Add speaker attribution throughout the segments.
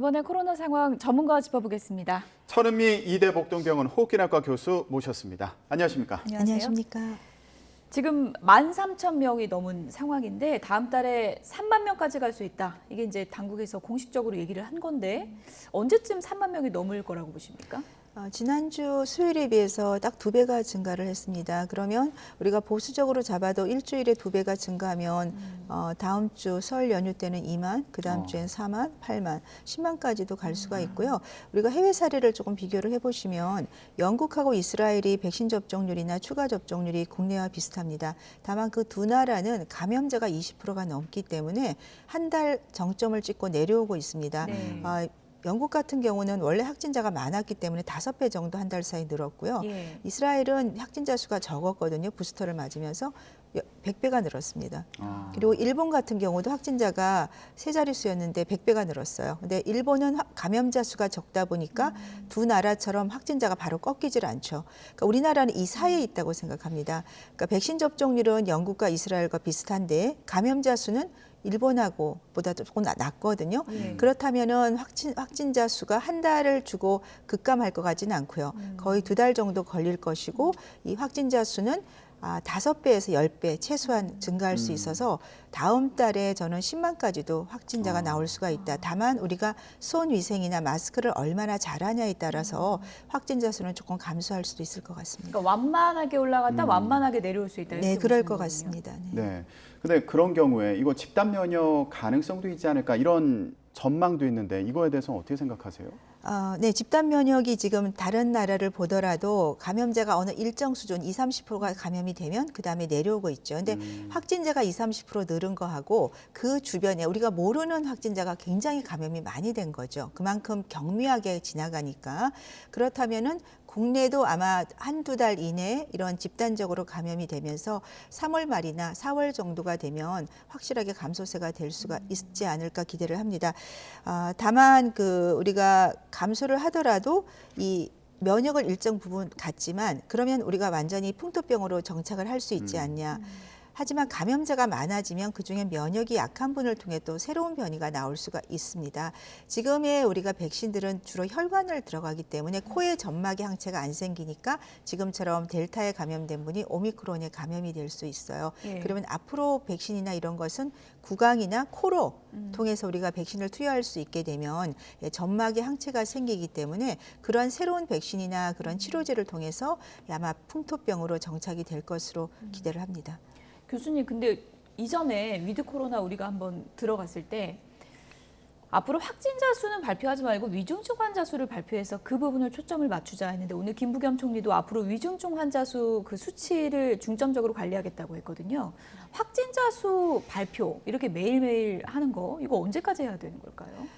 Speaker 1: 이번에 코로나 상황 전문가와 짚어보겠습니다.
Speaker 2: 철은미 이대 복동병원 호흡기내과 교수 모셨습니다. 안녕하십니까?
Speaker 3: 안녕하십니까?
Speaker 1: 지금 13,000명이 넘은 상황인데 다음 달에 3만 명까지 갈 수 있다. 이게 이제 당국에서 공식적으로 얘기를 한 건데 언제쯤 3만 명이 넘을 거라고 보십니까?
Speaker 3: 지난주 수요일에 비해서 딱 2배가 증가를 했습니다. 그러면 우리가 보수적으로 잡아도 일주일에 2배가 증가하면 다음 주 설 연휴 때는 2만, 그 다음 주엔 4만, 8만, 10만까지도 갈 수가 있고요. 우리가 해외 사례를 조금 비교를 해보시면 영국하고 이스라엘이 백신 접종률이나 추가 접종률이 국내와 비슷합니다. 다만 그 두 나라는 감염자가 20%가 넘기 때문에 한 달 정점을 찍고 내려오고 있습니다.
Speaker 1: 네.
Speaker 3: 영국 같은 경우는 원래 확진자가 많았기 때문에 5배 정도 한 달 사이 늘었고요.
Speaker 1: 예.
Speaker 3: 이스라엘은 확진자 수가 적었거든요. 부스터를 맞으면서 100배가 늘었습니다. 그리고 일본 같은 경우도 확진자가 3자릿수였는데 100배가 늘었어요. 근데 일본은 감염자 수가 적다 보니까 두 나라처럼 확진자가 바로 꺾이질 않죠. 그러니까 우리나라는 이 사이에 있다고 생각합니다. 그러니까 백신 접종률은 영국과 이스라엘과 비슷한데 감염자 수는 일본하고 보다도 조금 낮거든요. 그렇다면은 확진자 수가 한 달을 주고 급감할 것 같지는 않고요. 거의 2달 정도 걸릴 것이고 이 확진자 수는 5배에서 10배 최소한 증가할 수 있어서 다음 달에 저는 10만까지도 확진자가 나올 수가 있다. 다만 우리가 손 위생이나 마스크를 얼마나 잘하냐에 따라서 확진자 수는 조금 감소할 수도 있을 것 같습니다.
Speaker 1: 그러니까 완만하게 올라갔다 완만하게 내려올 수 있다.
Speaker 3: 네, 그럴 것 같습니다.
Speaker 2: 네. 근데 그런 경우에 이거 집단 면역 가능성도 있지 않을까 이런 전망도 있는데 이거에 대해서는 어떻게 생각하세요?
Speaker 3: 네, 집단 면역이 지금 다른 나라를 보더라도 감염자가 어느 일정 수준 20, 30%가 감염이 되면 그다음에 내려오고 있죠. 근데 확진자가 20, 30% 늘은 거하고 그 주변에 우리가 모르는 확진자가 굉장히 감염이 많이 된 거죠. 그만큼 경미하게 지나가니까. 그렇다면은 국내도 아마 한두 달 이내에 이런 집단적으로 감염이 되면서 3월 말이나 4월 정도가 되면 확실하게 감소세가 될 수가 있지 않을까 기대를 합니다. 다만 우리가 감소를 하더라도 이 면역을 일정 부분 갖지만 그러면 우리가 완전히 풍토병으로 정착을 할 수 있지 않냐. 하지만 감염자가 많아지면 그중에 면역이 약한 분을 통해 또 새로운 변이가 나올 수가 있습니다. 지금의 우리가 백신들은 주로 혈관을 들어가기 때문에 코에 점막의 항체가 안 생기니까 지금처럼 델타에 감염된 분이 오미크론에 감염이 될 수 있어요.
Speaker 1: 예.
Speaker 3: 그러면 앞으로 백신이나 이런 것은 구강이나 코로 통해서 우리가 백신을 투여할 수 있게 되면 점막에 항체가 생기기 때문에 그런 새로운 백신이나 그런 치료제를 통해서 아마 풍토병으로 정착이 될 것으로 기대를 합니다.
Speaker 1: 교수님, 근데 이전에 위드 코로나 우리가 한번 들어갔을 때 앞으로 확진자 수는 발표하지 말고 위중증 환자 수를 발표해서 그 부분을 초점을 맞추자 했는데 오늘 김부겸 총리도 앞으로 위중증 환자 수 그 수치를 중점적으로 관리하겠다고 했거든요. 확진자 수 발표 이렇게 매일매일 하는 거 이거 언제까지 해야 되는 걸까요?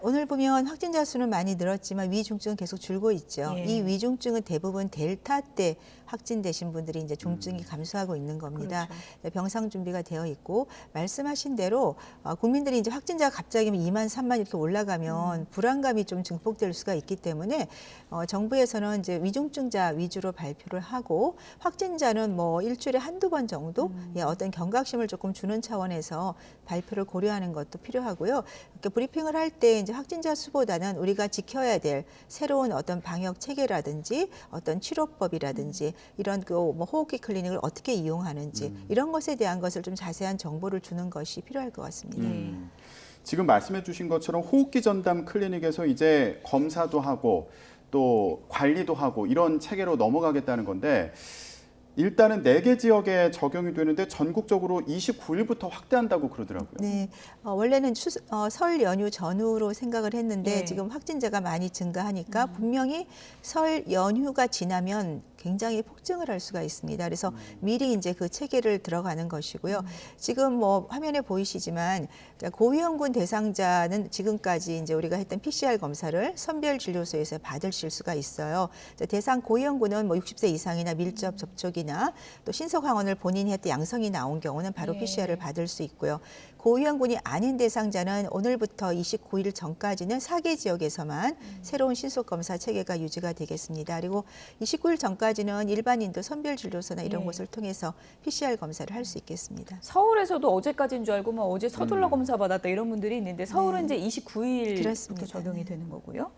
Speaker 3: 오늘 보면 확진자 수는 많이 늘었지만 위중증은 계속 줄고 있죠.
Speaker 1: 예.
Speaker 3: 이 위중증은 대부분 델타 때 확진되신 분들이 이제 중증이 감소하고 있는 겁니다.
Speaker 1: 그렇죠.
Speaker 3: 병상 준비가 되어 있고 말씀하신 대로 국민들이 이제 확진자가 갑자기 2만, 3만 이렇게 올라가면 불안감이 좀 증폭될 수가 있기 때문에 정부에서는 이제 위중증자 위주로 발표를 하고 확진자는 뭐 일주일에 한두 번 정도 어떤 경각심을 조금 주는 차원에서 발표를 고려하는 것도 필요하고요. 이렇게 브리핑을 할 때 이제 확진자 수보다는 우리가 지켜야 될 새로운 어떤 방역 체계라든지 어떤 치료법이라든지 이런 뭐 호흡기 클리닉을 어떻게 이용하는지 이런 것에 대한 것을 좀 자세한 정보를 주는 것이 필요할 것 같습니다.
Speaker 2: 지금 말씀해 주신 것처럼 호흡기 전담 클리닉에서 이제 검사도 하고 또 관리도 하고 이런 체계로 넘어가겠다는 건데 일단은 4개 지역에 적용이 되는데 전국적으로 29일부터 확대한다고 그러더라고요.
Speaker 3: 네, 원래는 설 연휴 전후로 생각을 했는데
Speaker 1: 예.
Speaker 3: 지금 확진자가 많이 증가하니까 분명히 설 연휴가 지나면 굉장히 폭증을 할 수가 있습니다. 그래서 미리 이제 그 체계를 들어가는 것이고요. 지금 뭐 화면에 보이시지만 고위험군 대상자는 지금까지 이제 우리가 했던 PCR 검사를 선별진료소에서 받으실 수가 있어요. 대상 고위험군은 뭐 60세 이상이나 밀접 접촉이나 또 신속 항원을 본인이 했던 양성이 나온 경우는 바로
Speaker 1: 예.
Speaker 3: PCR을 받을 수 있고요. 고위험군이 아닌 대상자는 오늘부터 29일 전까지는 4개 지역에서만 새로운 신속검사 체계가 유지가 되겠습니다. 그리고 29일 전까지 전까지는 일반인도 선별진료소나 이런
Speaker 1: 예.
Speaker 3: 곳을 통해서 PCR 검사를 할 수 있겠습니다.
Speaker 1: 서울에서도 어제까지인 줄 알고 뭐 어제 서둘러 검사 받았다 이런 분들이 있는데 서울은
Speaker 3: 네.
Speaker 1: 이제 29일부터
Speaker 3: 그렇습니다.
Speaker 1: 적용이
Speaker 3: 네.
Speaker 1: 되는 거고요.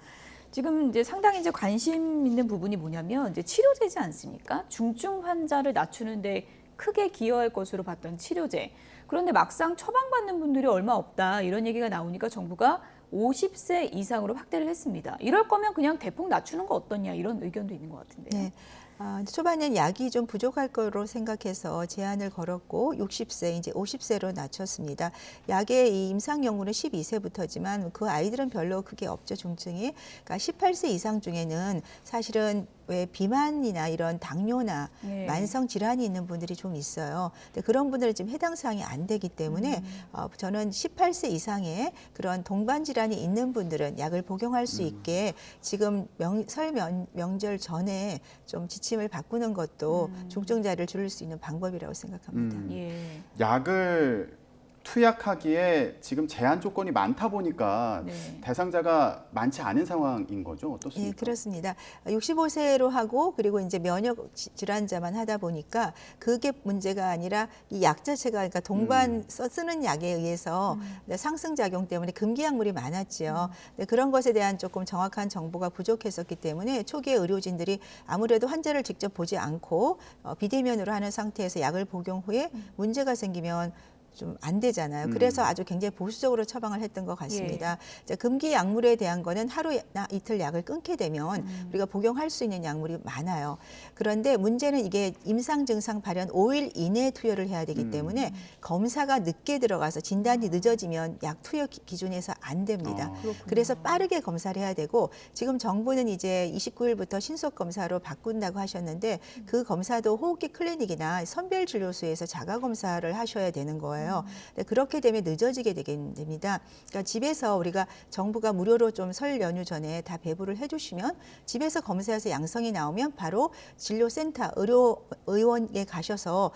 Speaker 1: 지금 이제 상당히 이제 관심 있는 부분이 뭐냐면 이제 치료제지 않습니까? 중증 환자를 낮추는데 크게 기여할 것으로 봤던 치료제. 그런데 막상 처방받는 분들이 얼마 없다 이런 얘기가 나오니까 정부가 50세 이상으로 확대를 했습니다. 이럴 거면 그냥 대폭 낮추는 거 어떠냐 이런 의견도 있는 것 같은데요.
Speaker 3: 네. 초반엔 약이 좀 부족할 거로 생각해서 제한을 걸었고 60세, 이제 50세로 낮췄습니다. 약의 이 임상 연구는 12세부터지만 그 아이들은 별로 그게 없죠, 중증이. 그러니까 18세 이상 중에는 사실은 왜 비만이나 이런 당뇨나
Speaker 1: 네.
Speaker 3: 만성 질환이 있는 분들이 좀 있어요. 근데 그런 분들은 지금 해당 사항이 안 되기 때문에 저는 18세 이상의 그런 동반 질환이 있는 분들은 약을 복용할 수 있게 지금 설 명절 전에 좀 지침을 바꾸는 것도 중증자를 줄일 수 있는 방법이라고 생각합니다.
Speaker 1: 예.
Speaker 2: 약을 투약하기에 지금 제한 조건이 많다 보니까
Speaker 1: 네.
Speaker 2: 대상자가 많지 않은 상황인 거죠? 어떻습니까?
Speaker 3: 예, 그렇습니다. 65세로 하고 그리고 이제 면역 질환자만 하다 보니까 그게 문제가 아니라 이 약 자체가 그러니까 동반 쓰는 약에 의해서 상승 작용 때문에 금기 약물이 많았지요. 근데 그런 것에 대한 조금 정확한 정보가 부족했었기 때문에 초기에 의료진들이 아무래도 환자를 직접 보지 않고 비대면으로 하는 상태에서 약을 복용 후에 문제가 생기면 좀 안 되잖아요. 그래서 아주 굉장히 보수적으로 처방을 했던 것 같습니다. 자, 금기 약물에 대한 거는 하루나 이틀 약을 끊게 되면 우리가 복용할 수 있는 약물이 많아요. 그런데 문제는 이게 임상 증상 발현 5일 이내에 투여를 해야 되기 때문에 검사가 늦게 들어가서 진단이 늦어지면 약 투여 기준에서 안 됩니다. 그래서 빠르게 검사를 해야 되고 지금 정부는 이제 29일부터 신속 검사로 바꾼다고 하셨는데 그 검사도 호흡기 클리닉이나 선별진료소에서 자가 검사를 하셔야 되는 거예요. 네, 그렇게 되면 늦어지게 됩니다. 그러니까 집에서 우리가 정부가 무료로 좀 설 연휴 전에 다 배부를 해주시면 집에서 검사해서 양성이 나오면 바로 진료센터 의료의원에 가셔서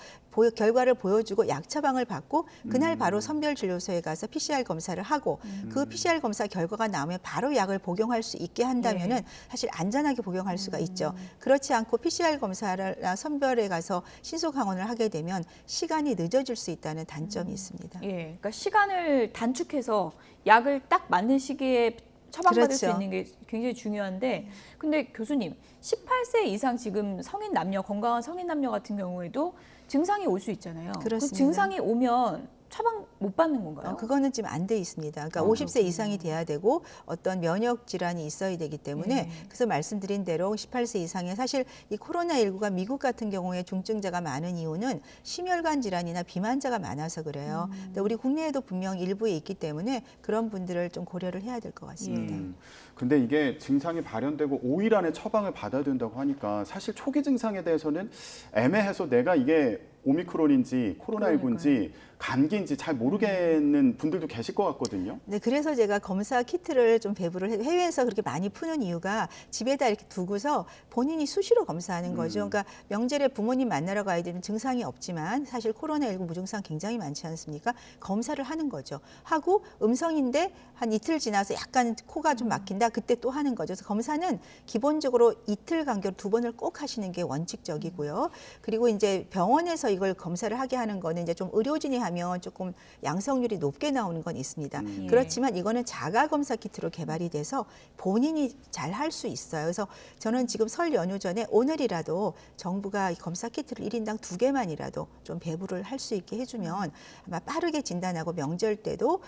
Speaker 3: 결과를 보여주고 약 처방을 받고 그날 바로 선별진료소에 가서 PCR 검사를 하고 그 PCR 검사 결과가 나오면 바로 약을 복용할 수 있게 한다면은 사실 안전하게 복용할 수가 있죠. 그렇지 않고 PCR 검사나 선별에 가서 신속 항원을 하게 되면 시간이 늦어질 수 있다는 단점이 있습니다.
Speaker 1: 예, 그러니까 시간을 단축해서 약을 딱 맞는 시기에 처방받을 수
Speaker 3: 그렇죠.
Speaker 1: 있는 게 굉장히 중요한데, 근데 교수님, 18세 이상 지금 성인 남녀, 건강한 성인 남녀 같은 경우에도 증상이 올 수 있잖아요. 그
Speaker 3: 그렇습니다.
Speaker 1: 증상이 오면 처방 못 받는 건가요?
Speaker 3: 그거는 지금 안 돼 있습니다. 그러니까 50세 이상이 돼야 되고 어떤 면역 질환이 있어야 되기 때문에 그래서 말씀드린 대로 18세 이상에 사실 이 코로나19가 미국 같은 경우에 중증자가 많은 이유는 심혈관 질환이나 비만자가 많아서 그래요. 근데 우리 국내에도 분명 일부에 있기 때문에 그런 분들을 좀 고려를 해야 될 것 같습니다.
Speaker 2: 근데 이게 증상이 발현되고 5일 안에 처방을 받아야 된다고 하니까 사실 초기 증상에 대해서는 애매해서 내가 이게 오미크론인지 코로나19인지 감기인지 잘 모르겠는 분들도 계실 것 같거든요.
Speaker 3: 네, 그래서 제가 검사 키트를 좀 배부를 해외에서 그렇게 많이 푸는 이유가 집에다 이렇게 두고서 본인이 수시로 검사하는 거죠. 그러니까 명절에 부모님 만나러 가야 되는 증상이 없지만 사실 코로나19 무증상 굉장히 많지 않습니까? 검사를 하는 거죠. 하고 음성인데 한 이틀 지나서 약간 코가 좀 막힌다. 그때 또 하는 거죠. 그래서 검사는 기본적으로 이틀 간격으로 2번을 꼭 하시는 게 원칙적이고요. 그리고 이제 병원에서 이걸 검사를 하게 하는 거는 이제 좀 의료진이 하면 조금 양성률이 높게 나오는 건 있습니다. 그렇지만 이거는 자가 검사 키트로 개발이 돼서 본인이 잘 할 수 있어요. 그래서 저는 지금 설 연휴 전에 오늘이라도 정부가 이 검사 키트를 1인당 2개만이라도 좀 배부를 할 수 있게 해주면 아마 빠르게 진단하고 명절 때도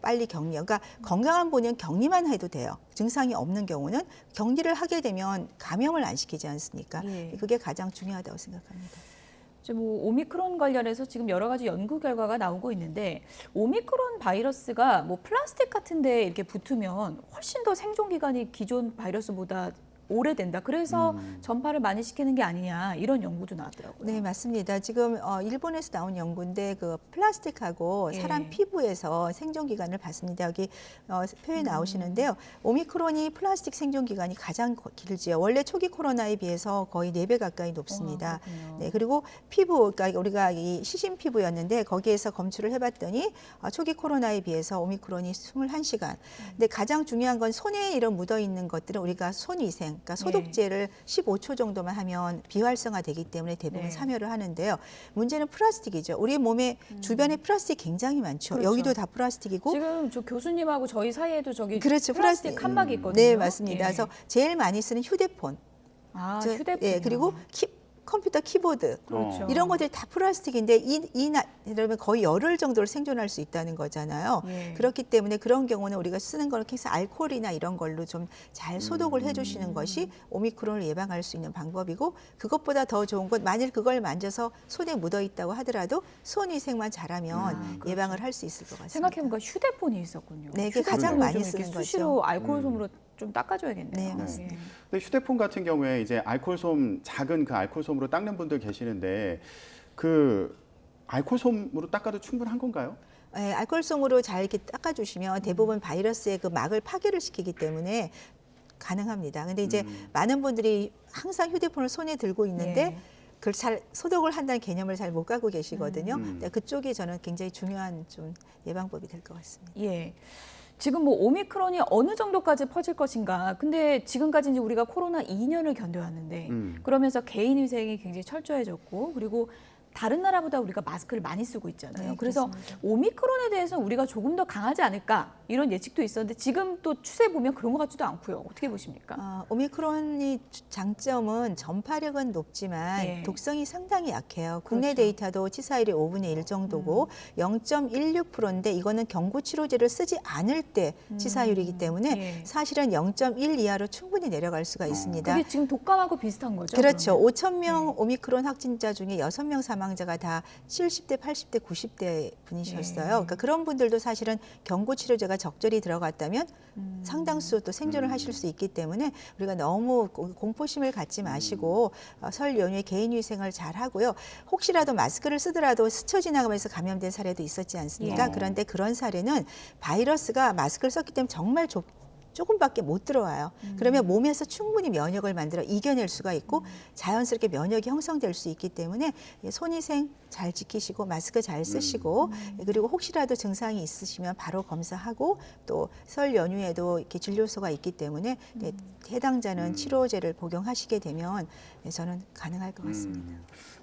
Speaker 3: 빨리 격리. 그러니까 건강한 분은 격리만 해도 돼요. 증상이 없는 경우는 격리를 하게 되면 감염을 안 시키지 않습니까? 그게 가장 중요하다고 생각합니다.
Speaker 1: 뭐 오미크론 관련해서 지금 여러 가지 연구 결과가 나오고 있는데 오미크론 바이러스가 뭐 플라스틱 같은 데 이렇게 붙으면 훨씬 더 생존 기간이 기존 바이러스보다 오래된다. 그래서 전파를 많이 시키는 게 아니냐 이런 연구도 나왔더라고요.
Speaker 3: 네, 맞습니다. 지금 일본에서 나온 연구인데 그 플라스틱하고 사람 피부에서 생존 기간을 봤습니다. 여기 표에 나오시는데요. 오미크론이 플라스틱 생존 기간이 가장 길지요. 원래 초기 코로나에 비해서 거의 4배 가까이 높습니다. 네, 그리고 피부, 그러니까 우리가 이 시신 피부였는데 거기에서 검출을 해봤더니 초기 코로나에 비해서 오미크론이 21시간. 근데 가장 중요한 건 손에 이런 묻어 있는 것들은 우리가 손위생, 그러니까 소독제를 15초 정도만 하면 비활성화되기 때문에 대부분
Speaker 1: 네.
Speaker 3: 참여를 하는데요. 문제는 플라스틱이죠. 우리 몸에 주변에 플라스틱 굉장히 많죠.
Speaker 1: 그렇죠.
Speaker 3: 여기도 다 플라스틱이고.
Speaker 1: 지금 저 교수님하고 저희 사이에도 저기
Speaker 3: 그렇죠.
Speaker 1: 플라스틱 칸막이 있거든요.
Speaker 3: 네, 맞습니다.
Speaker 1: 예.
Speaker 3: 그래서 제일 많이 쓰는 휴대폰.
Speaker 1: 아,
Speaker 3: 저-
Speaker 1: 휴대폰.
Speaker 3: 예, 그리고 컴퓨터 키보드.
Speaker 1: 그렇죠.
Speaker 3: 이런 것들이 다 플라스틱인데 이러면 거의 열흘 정도를 생존할 수 있다는 거잖아요.
Speaker 1: 예.
Speaker 3: 그렇기 때문에 그런 경우는 우리가 쓰는 거는 계속 알코올이나 이런 걸로 좀 잘 소독을 해주시는 것이 오미크론을 예방할 수 있는 방법이고, 그것보다 더 좋은 건 만일 그걸 만져서 손에 묻어 있다고 하더라도 손위생만 잘하면
Speaker 1: 그렇죠.
Speaker 3: 예방을 할 수 있을 것 같습니다.
Speaker 1: 생각해보니까 휴대폰이 있었군요.
Speaker 3: 네, 그게
Speaker 1: 휴대폰을
Speaker 3: 가장 많이
Speaker 1: 좀 이렇게
Speaker 3: 쓰는 거죠.
Speaker 1: 수시로 알코올 솜으로 좀 닦아줘야겠네요.
Speaker 3: 네, 맞습니다.
Speaker 1: 예.
Speaker 2: 근데 휴대폰 같은 경우에 이제 알코올솜 작은 그 알코올솜으로 닦는 분들 계시는데 그 알코올솜으로 닦아도 충분한 건가요?
Speaker 3: 네, 알코올솜으로 잘 이렇게 닦아주시면 대부분 바이러스의 그 막을 파괴를 시키기 때문에 가능합니다. 근데 이제 많은 분들이 항상 휴대폰을 손에 들고 있는데
Speaker 1: 예.
Speaker 3: 그걸 잘 소독을 한다는 개념을 잘 못 갖고 계시거든요.
Speaker 2: 음.
Speaker 3: 근데 그쪽이 저는 굉장히 중요한 좀 예방법이 될 것 같습니다.
Speaker 1: 예. 지금 뭐 오미크론이 어느 정도까지 퍼질 것인가. 근데 지금까지 이제 우리가 코로나 2년을 견뎌왔는데 그러면서 개인 위생이 굉장히 철저해졌고, 그리고 다른 나라보다 우리가 마스크를 많이 쓰고 있잖아요.
Speaker 3: 네,
Speaker 1: 그래서
Speaker 3: 그렇습니다.
Speaker 1: 오미크론에 대해서 우리가 조금 더 강하지 않을까 이런 예측도 있었는데 지금 또 추세 보면 그런 것 같지도 않고요. 어떻게 보십니까?
Speaker 3: 오미크론이 장점은 전파력은 높지만
Speaker 1: 예.
Speaker 3: 독성이 상당히 약해요. 국내
Speaker 1: 그렇죠.
Speaker 3: 데이터도 치사율이 5분의 1 정도고 0.16%인데 이거는 경구 치료제를 쓰지 않을 때 치사율이기 때문에
Speaker 1: 예.
Speaker 3: 사실은 0.1 이하로 충분히 내려갈 수가 있습니다.
Speaker 1: 그게 지금 독감하고 비슷한 거죠?
Speaker 3: 그렇죠.
Speaker 1: 그러면?
Speaker 3: 5,000명 오미크론 확진자 중에 6명 사망자가 다 70대, 80대, 90대 분이셨어요. 그러니까 그런 분들도 사실은 경구 치료제가 적절히 들어갔다면 상당수 또 생존을 하실 수 있기 때문에 우리가 너무 공포심을 갖지 마시고 설 연휴에 개인 위생을 잘 하고요. 혹시라도 마스크를 쓰더라도 스쳐 지나가면서 감염된 사례도 있었지 않습니까?
Speaker 2: 예.
Speaker 3: 그런데 그런 사례는 바이러스가 마스크를 썼기 때문에 정말 조금밖에 못 들어와요. 그러면 몸에서 충분히 면역을 만들어 이겨낼 수가 있고 자연스럽게 면역이 형성될 수 있기 때문에 손위생 잘 지키시고 마스크 잘 쓰시고 그리고 혹시라도 증상이 있으시면 바로 검사하고 또 설 연휴에도 이렇게 진료소가 있기 때문에 해당자는 치료제를 복용하시게 되면 저는 가능할 것 같습니다.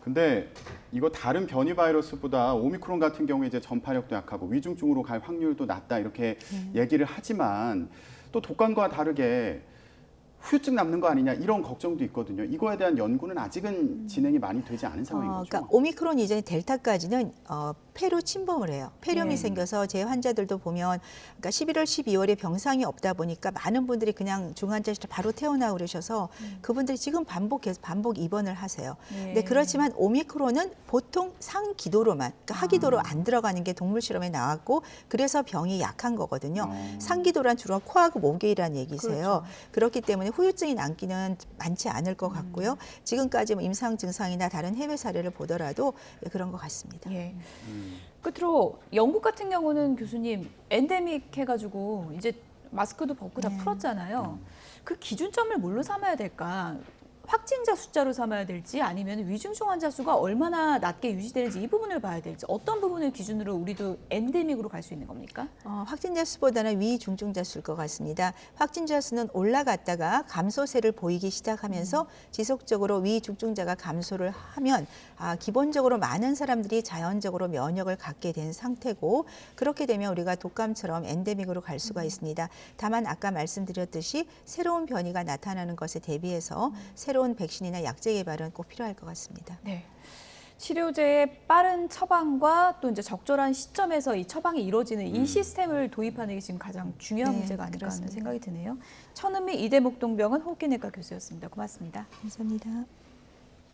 Speaker 2: 근데 이거 다른 변이 바이러스보다 오미크론 같은 경우에 이제 전파력도 약하고 위중증으로 갈 확률도 낮다 이렇게 얘기를 하지만 또 독감과 다르게 후유증 남는 거 아니냐 이런 걱정도 있거든요. 이거에 대한 연구는 아직은 진행이 많이 되지 않은 상황인 거죠.
Speaker 3: 그러니까 오미크론 이전에 델타까지는 폐로 침범을 해요. 폐렴이
Speaker 1: 네.
Speaker 3: 생겨서 제 환자들도 보면 그러니까 11월, 12월에 병상이 없다 보니까 많은 분들이 그냥 중환자실에 바로 퇴원하고 그러셔서 그분들이 지금 반복 입원을 하세요.
Speaker 1: 네.
Speaker 3: 근데 그렇지만 오미크론은 보통 상기도로만, 그러니까 하기도로 안 들어가는 게 동물 실험에 나왔고 그래서 병이 약한 거거든요. 상기도란 주로 코하고 목이란 얘기세요. 그렇기 때문에 후유증이 남기는 많지 않을 것 같고요. 지금까지 뭐 임상 증상이나 다른 해외 사례를 보더라도 그런 것 같습니다.
Speaker 1: 예. 끝으로 영국 같은 경우는 교수님 엔데믹 해가지고 이제 마스크도 벗고 다 풀었잖아요. 그 기준점을 뭘로 삼아야 될까? 확진자 숫자로 삼아야 될지 아니면 위중증 환자 수가 얼마나 낮게 유지되는지 이 부분을 봐야 될지 어떤 부분을 기준으로 우리도 엔데믹으로 갈 수 있는 겁니까?
Speaker 3: 확진자 수보다는 위중증자 수일 것 같습니다. 확진자 수는 올라갔다가 감소세를 보이기 시작하면서 지속적으로 위중증자가 감소를 하면 기본적으로 많은 사람들이 자연적으로 면역을 갖게 된 상태고 그렇게 되면 우리가 독감처럼 엔데믹으로 갈 수가 있습니다. 다만 아까 말씀드렸듯이 새로운 변이가 나타나는 것에 대비해서 새로운 백신이나 약제 개발은 꼭 필요할 것 같습니다.
Speaker 1: 네. 치료제의 빠른 처방과 또 이제 적절한 시점에서 이 처방이 이루어지는 이 시스템을 도입하는 게 지금 가장 중요한
Speaker 3: 네,
Speaker 1: 문제가 아닐까 하는
Speaker 3: 그렇습니다.
Speaker 1: 생각이 드네요. 천은미 이대목동병원 호흡기내과 교수였습니다. 고맙습니다.
Speaker 3: 감사합니다.